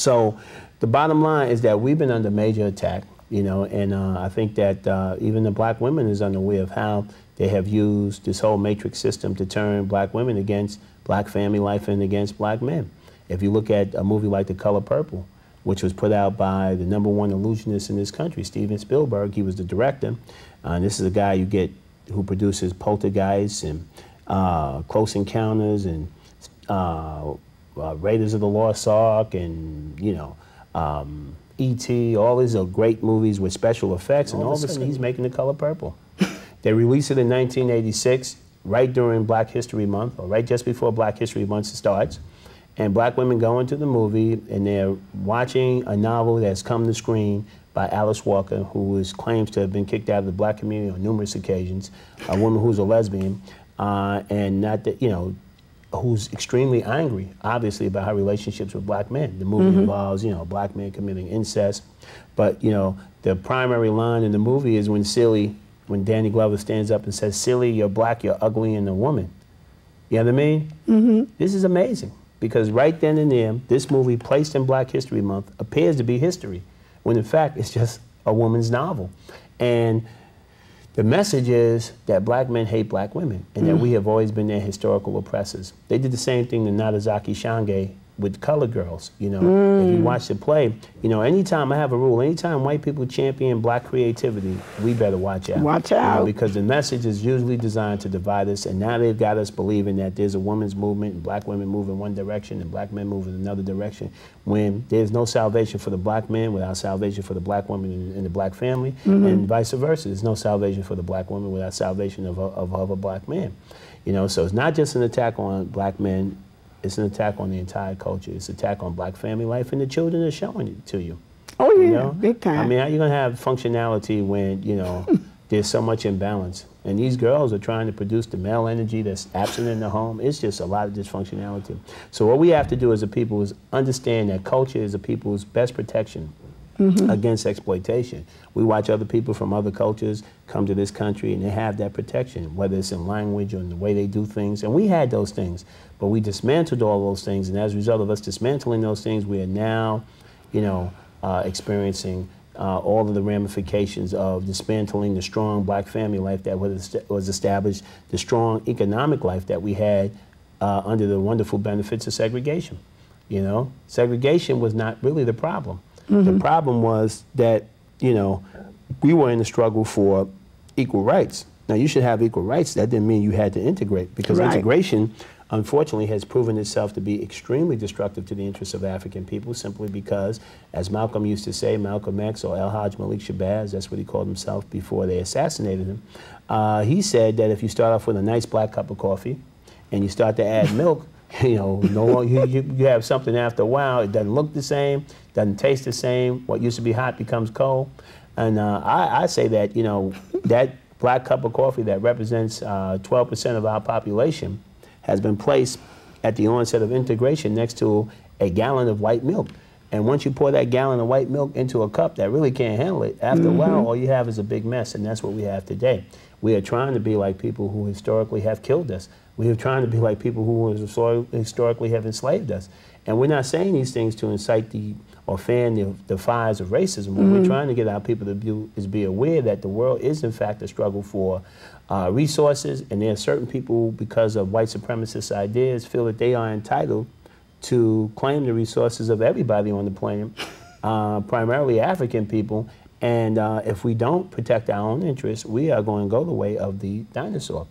So the bottom line is that we've been under major attack, you know, and I think that even the black women is unaware of how they have used this whole matrix system to turn black women against black family life and against black men. If you look at a movie like The Color Purple, which was put out by the #1 illusionist in this country, Steven Spielberg, he was the director. And this is a guy who produces Poltergeist and Close Encounters and Raiders of the Lost Ark and, you know, E.T., all these are great movies with special effects, and all of a sudden he's making The Color Purple. They released it in 1986, right during Black History Month, or right just before Black History Month starts. And black women go into the movie and they're watching a novel that's come to screen by Alice Walker, who claims to have been kicked out of the black community on numerous occasions, a woman who's a lesbian, and not that, you know, who's extremely angry, obviously, about her relationships with black men. The movie involves, you know, black men committing incest. But, you know, the primary line in the movie is when Danny Glover stands up and says, "Silly, you're black, you're ugly, and a woman." You know what I mean? This is amazing. Because right then and there, this movie, placed in Black History Month, appears to be history, when in fact it's just a woman's novel. And the message is that black men hate black women, and that we have always been their historical oppressors. They did the same thing to Narazaki Shange with Colored Girls. You know, if you watch the play, you know, anytime, I have a rule, anytime white people champion black creativity, we better watch out. Watch out. You know, because the message is usually designed to divide us, and now they've got us believing that there's a women's movement, and black women move in one direction, and black men move in another direction, when there's no salvation for the black man without salvation for the black woman in the black family, and vice versa. There's no salvation for the black woman without salvation of a black man. You know, so it's not just an attack on black men, it's an attack on the entire culture. It's an attack on black family life, and the children are showing it to you. Oh yeah, you know? big time. I mean, how you gonna have functionality when, you know, there's so much imbalance? And these girls are trying to produce the male energy that's absent in the home. It's just a lot of dysfunctionality. So what we have to do as a people is understand that culture is a people's best protection against exploitation. We watch other people from other cultures come to this country and they have that protection, whether it's in language or in the way they do things. And we had those things, but we dismantled all those things. And as a result of us dismantling those things, we are now, you know, experiencing all of the ramifications of dismantling the strong black family life that was established, the strong economic life that we had under the wonderful benefits of segregation. You know, segregation was not really the problem. The problem was that, you know, we were in the struggle for equal rights. Now, you should have equal rights. That didn't mean you had to integrate, because integration, unfortunately, has proven itself to be extremely destructive to the interests of African people, simply because, as Malcolm used to say, Malcolm X, or El Hajj Malik Shabazz, that's what he called himself before they assassinated him, he said that if you start off with a nice black cup of coffee and you start to add milk, you know, no longer, you have something after a while. It doesn't look the same, doesn't taste the same. What used to be hot becomes cold. And I say that, you know, that black cup of coffee that represents 12% of our population has been placed at the onset of integration next to a gallon of white milk. And once you pour that gallon of white milk into a cup that really can't handle it, after a while, all you have is a big mess, and that's what we have today. We are trying to be like people who historically have killed us. We are trying to be like people who historically have enslaved us. And we're not saying these things to incite or fan the fires of racism. What we're trying to get our people to do is be aware that the world is, in fact, a struggle for resources, and there are certain people, because of white supremacist ideas, feel that they are entitled to claim the resources of everybody on the planet, primarily African people. And if we don't protect our own interests, we are going to go the way of the dinosaur.